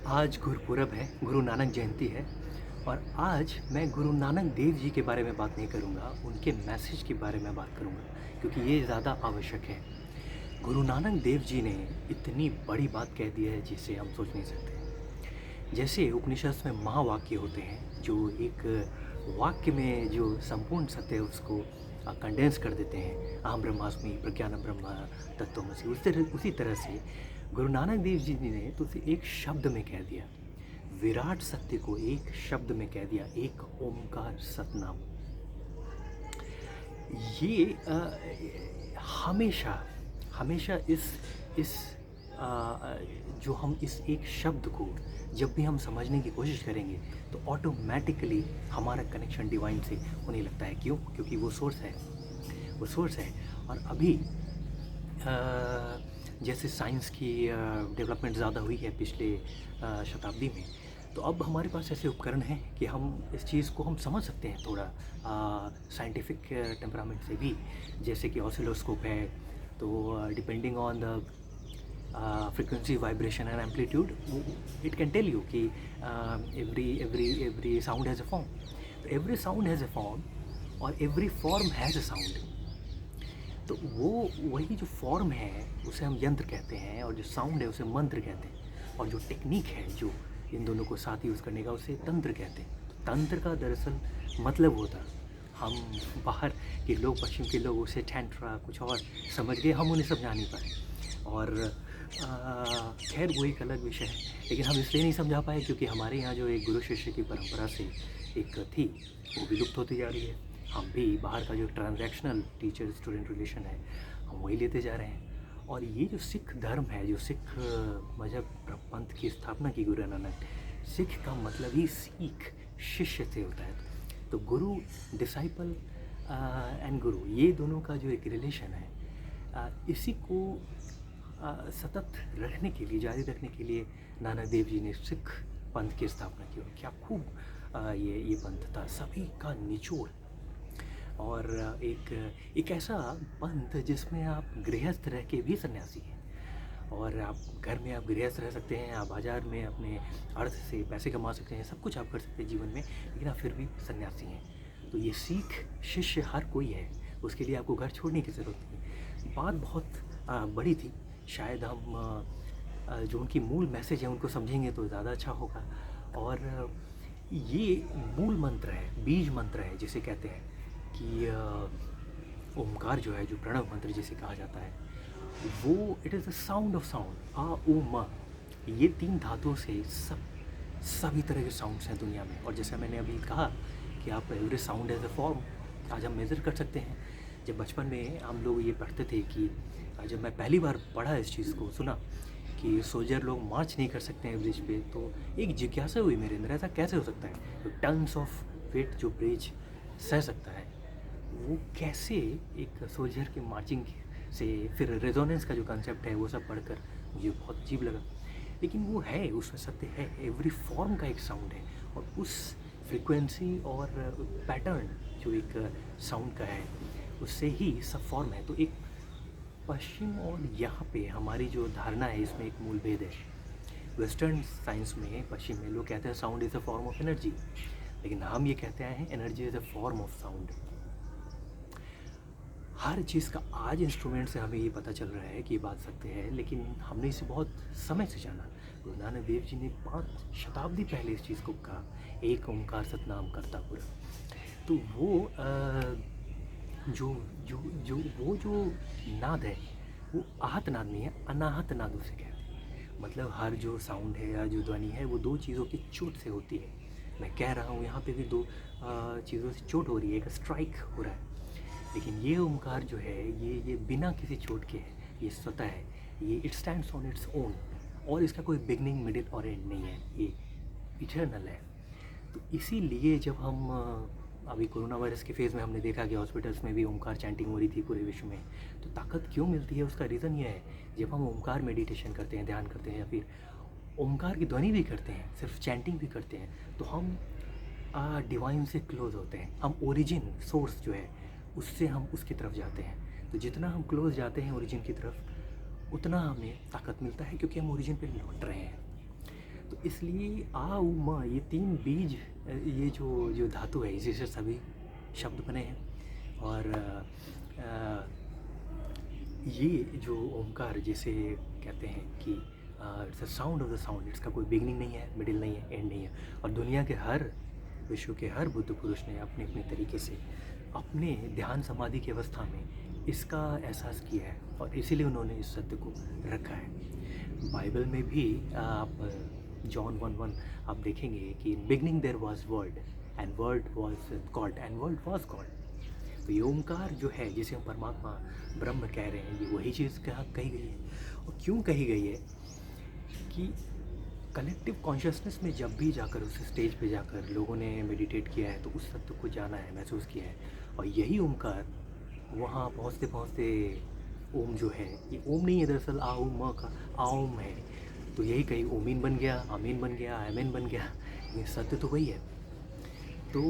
आज गुरुपुरब है, गुरु नानक जयंती है और आज मैं गुरु नानक देव जी के बारे में बात नहीं करूँगा, उनके मैसेज के बारे में बात करूँगा क्योंकि ये ज़्यादा आवश्यक है। गुरु नानक देव जी ने इतनी बड़ी बात कह दी है जिसे हम सोच नहीं सकते। जैसे उपनिषद में महावाक्य होते हैं जो एक वाक्य में जो संपूर्ण सत्य है उसको कंडेंस कर देते हैं, अहम ब्रह्मास्मि प्रज्ञानम ब्रह्म तत्त्वमसि। उसी तरह से गुरु नानक देव जी ने तो उसे एक शब्द में कह दिया, विराट सत्य को एक शब्द में कह दिया, एक ओमकार सतनाम। ये हमेशा हमेशा इस जो हम इस एक शब्द को जब भी हम समझने की कोशिश करेंगे तो ऑटोमेटिकली हमारा कनेक्शन डिवाइन से होने लगता है। क्यों? क्योंकि वो सोर्स है, वो सोर्स है। और अभी जैसे साइंस की डेवलपमेंट ज़्यादा हुई है पिछले शताब्दी में, तो अब हमारे पास ऐसे उपकरण हैं कि हम इस चीज़ को हम समझ सकते हैं थोड़ा साइंटिफिक टेम्परामेंट से भी। जैसे कि ऑसिलोस्कोप है, तो depending on the frequency, vibration and amplitude, it can tell you कि every sound has a form. तो every sound has a form और every form has a sound. तो वो वही जो फॉर्म है उसे हम यंत्र कहते हैं और जो साउंड है उसे मंत्र कहते हैं और जो टेक्निक है जो इन दोनों को साथ यूज़ करने का उसे तंत्र कहते हैं। तो तंत्र का दरअसल मतलब होता, हम बाहर के लोग, पश्चिम के लोग उसे टैंट्रा कुछ और समझ गए, हम उन्हें समझा नहीं पाए। और खैर वो एक अलग विषय है, लेकिन हम इसलिए नहीं समझा पाए क्योंकि हमारे यहाँ जो एक गुरु शिष्य की परंपरा से एक थी वो विलुप्त होती जा रही है। हम भी बाहर का जो ट्रांजैक्शनल टीचर स्टूडेंट रिलेशन है हम वही लेते जा रहे हैं। और ये जो सिख धर्म है, जो सिख मजहब पंथ की स्थापना की गुरु नानक, सिख का मतलब ही सीख, शिष्य से होता है। तो गुरु, डिसाइपल एंड गुरु, ये दोनों का जो एक रिलेशन है, इसी को सतत रखने के लिए, जारी रखने के लिए नानक देव जी ने सिख पंथ की स्थापना की। और क्या खूब ये पंथ था, सभी का निचोड़। और एक ऐसा पंथ जिसमें आप गृहस्थ रह के भी सन्यासी हैं, और आप घर में आप गृहस्थ रह सकते हैं, आप बाज़ार में अपने अर्थ से पैसे कमा सकते हैं, सब कुछ आप कर सकते हैं जीवन में, लेकिन आप फिर भी सन्यासी हैं। तो ये सीख शिष्य हर कोई है, उसके लिए आपको घर छोड़ने की ज़रूरत नहीं। बात बहुत बड़ी थी, शायद हम जो उनकी मूल मैसेज है उनको समझेंगे तो ज़्यादा अच्छा होगा। और ये मूल मंत्र है, बीज मंत्र है जिसे कहते हैं कि ओमकार जो है, जो प्रणव मंत्र जिसे कहा जाता है, वो it is the sound of sound, आ उ म। ये 3 धातुओं से सभी तरह के साउंड्स हैं दुनिया में। और जैसा मैंने अभी कहा कि आप every sound as a form आज हम मेज़र कर सकते हैं। जब बचपन में हम लोग ये पढ़ते थे कि जब मैं पहली बार पढ़ा इस चीज़ को, सुना कि सोल्जर लोग मार्च नहीं कर सकते हैं ब्रिज पे, तो एक जिज्ञासा हुई मेरे अंदर, ऐसा कैसे हो सकता है? तो टन्स ऑफ वेट जो ब्रिज सह सकता है, वो कैसे एक सोल्जर के मार्चिंग से, फिर रेजोनेंस का जो कंसेप्ट है वो सब पढ़कर मुझे बहुत अजीब लगा। लेकिन वो है, उसमें सत्य है, एवरी फॉर्म का एक साउंड है और उस फ्रिक्वेंसी और पैटर्न जो एक साउंड का है उससे ही सब फॉर्म है। तो एक पश्चिम और यहाँ पे हमारी जो धारणा है इसमें एक मूल भेद है। वेस्टर्न साइंस में, पश्चिम में लोग कहते हैं sound is a form of energy, लेकिन हम ये कहते हैं energy is a form of sound. हर चीज़ का आज इंस्ट्रूमेंट से हमें ये पता चल रहा है कि ये बात सत्य है, लेकिन हमने इसे बहुत समय से जाना। गुरु नानक देव जी ने 5 शताब्दी पहले इस चीज़ को कहा, एक ओंकार सतनाम करता पूरा। तो वो जो जो जो वो जो नाद है वो आहत नाद नहीं है, अनाहत नाद उसे कहते हैं। मतलब हर जो साउंड है या जो ध्वनि है वो 2 चीज़ों की चोट से होती है। मैं कह रहा हूँ यहाँ पे भी 2 चीज़ों से चोट हो रही है, एक स्ट्राइक हो रहा है। लेकिन ये ओमकार जो है ये बिना किसी चोट के है, ये स्वतः है, ये it stands on its own, और इसका कोई बिगनिंग, मिडिल और एंड नहीं है, ये इटर्नल है। तो इसीलिए जब हम अभी कोरोना वायरस के फेज़ में हमने देखा कि हॉस्पिटल्स में भी ओमकार चैंटिंग हो रही थी पूरे विश्व में, तो ताकत क्यों मिलती है उसका रीज़न ये है, जब हम ओमकार मेडिटेशन करते हैं, ध्यान करते हैं, या फिर ओमकार की ध्वनि भी करते हैं, सिर्फ चैंटिंग भी करते हैं, तो हम डिवाइन से क्लोज होते हैं। हम ओरिजिन, सोर्स जो है उससे हम उसकी तरफ जाते हैं। तो जितना हम क्लोज जाते हैं ओरिजिन की तरफ, उतना हमें ताकत मिलता है क्योंकि हम ओरिजिन पे लौट रहे हैं। तो इसलिए आ उ म ये 3 बीज ये जो धातु है इसी से सभी शब्द बने हैं। और ये जो ओमकार जिसे कहते हैं कि it's a sound of the sound, इसका कोई बिगनिंग नहीं है, मिडिल नहीं है, एंड नहीं है। और दुनिया के हर विश्व के हर बुद्ध पुरुष ने अपने अपने तरीके से अपने ध्यान समाधि की अवस्था में इसका एहसास किया है और इसीलिए उन्होंने इस सत्य को रखा है। बाइबल में भी आप जॉन 1:1 आप देखेंगे कि in beginning there was word and word was God and word was God. तो ये ओमकार जो है जिसे हम परमात्मा ब्रह्म कह रहे हैं, ये वही चीज़ कही गई है। और क्यों कही गई है कि कलेक्टिव कॉन्शियसनेस में जब भी जाकर उस स्टेज पे जाकर लोगों ने मेडिटेट किया है तो उस सत्य को जाना है, महसूस किया है। और यही ओमकार वहाँ पहुँचते पहुँचते ओम जो है ये ओम नहीं है, दरअसल आ ओम म का आओम है। तो यही कहीं ओमीन बन गया, आमीन बन गया, आमीन बन गया, ये सत्य तो वही है। तो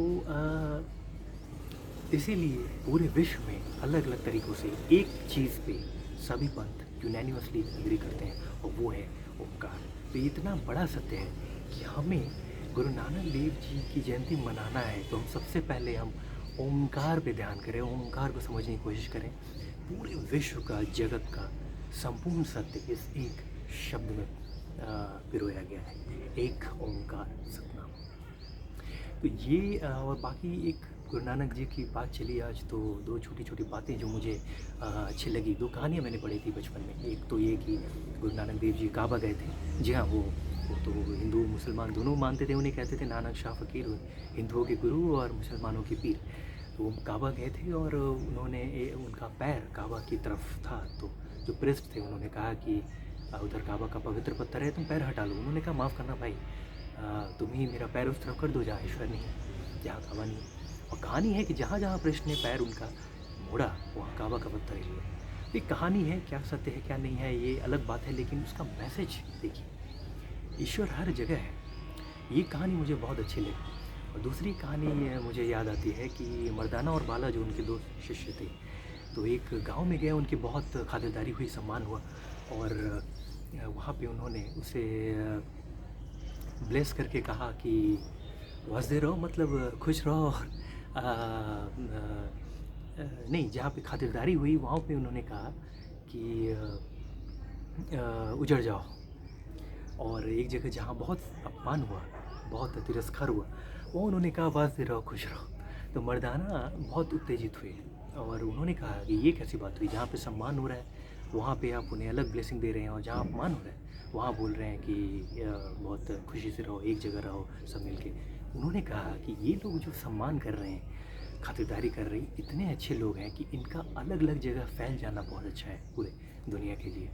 इसीलिए पूरे विश्व में अलग अलग तरीक़ों से एक चीज़ पे सभी पंथ यूनैनिमसली एग्री करते हैं और वो है ओमकार। तो ये इतना बड़ा सत्य है कि हमें गुरु नानक देव जी की जयंती मनाना है तो हम सबसे पहले हम ओमकार पे ध्यान करें, ओमकार को समझने की कोशिश करें। पूरे विश्व का, जगत का संपूर्ण सत्य इस एक शब्द में पिरोया गया है, एक ओमकार सतनाम। तो ये और बाकी एक गुरु नानक जी की बात चली आज, तो दो छोटी छोटी बातें जो मुझे अच्छी लगी, दो कहानियाँ मैंने पढ़ी थी बचपन में। एक तो ये कि गुरु नानक देव जी काबा गए थे। जी हाँ, वो तो हिंदू मुसलमान दोनों मानते थे, उन्हें कहते थे नानक शाह फ़कीर, हिंदुओं के गुरु और मुसलमानों के पीर। तो वो काबा गए थे और उन्होंने उनका पैर काबा की तरफ था, तो जो प्रेस्ट थे उन्होंने कहा कि उधर काबा का पवित्र पत्थर है, तुम पैर हटा लो। उन्होंने कहा माफ़ करना भाई, तुम ही मेरा पैर उस तरफ कर दो जहाँ ईश्वर नहीं है, जहाँ काबा नहीं है। और कहानी है कि जहाँ जहाँ प्रेस्ट ने पैर उनका मोड़ा वहाँ काबा का पत्थर हिल गया। ये कहानी है, क्या सत्य है क्या नहीं है ये अलग बात है, लेकिन उसका मैसेज देखिए, ईश्वर हर जगह है। ये कहानी मुझे बहुत अच्छी लगी। और दूसरी कहानी मुझे याद आती है कि मर्दाना और बाला जो उनके दो शिष्य थे, तो एक गांव में गए, उनकी बहुत खातिरदारी हुई, सम्मान हुआ और वहाँ पे उन्होंने उसे ब्लेस करके कहा कि वास्दे रहो, मतलब खुश रहो। और नहीं, जहाँ पे खातिरदारी हुई वहाँ पे उन्होंने कहा कि उजड़ जाओ। और एक जगह जहाँ बहुत अपमान हुआ, बहुत तिरस्कार हुआ, वो उन्होंने कहा वास्दे रहो, खुश रहो। तो मर्दाना बहुत उत्तेजित हुए और उन्होंने कहा कि ये कैसी बात हुई, जहाँ पे सम्मान हो रहा है वहाँ पे आप उन्हें अलग ब्लेसिंग दे रहे हैं और जहाँ अपमान हो रहा है वहाँ बोल रहे हैं कि बहुत खुशी से रहो, एक जगह रहो सब मिल के। उन्होंने कहा कि ये लोग जो सम्मान कर रहे हैं, खातिरदारी कर रही, इतने अच्छे लोग हैं कि इनका अलग अलग जगह फैल जाना बहुत अच्छा है पूरे दुनिया के लिए।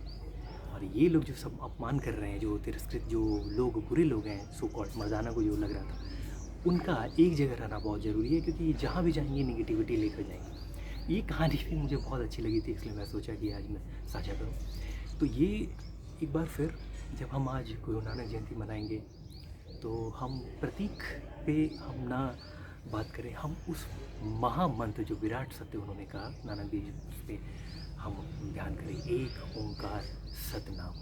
और ये लोग जो सब अपमान कर रहे हैं, जो तिरस्कृत जो लोग बुरे लोग हैं, सो कॉल्ड, मर्दाना को जो लग रहा था, उनका एक जगह रहना बहुत ज़रूरी है, क्योंकि जहाँ भी जाएंगे निगेटिविटी लेकर जाएंगे। ये कहानी भी मुझे बहुत अच्छी लगी थी, इसलिए मैं सोचा कि आज मैं साझा करूँ। तो ये एक बार फिर जब हम आज गुरु नानक जयंती मनाएंगे तो हम प्रतीक पे हम ना बात करें, हम उस महामंत्र जो विराट सत्य उन्होंने कहा नानक देव जी, उस पर हम ध्यान करें, एक ओंकार सतनाम।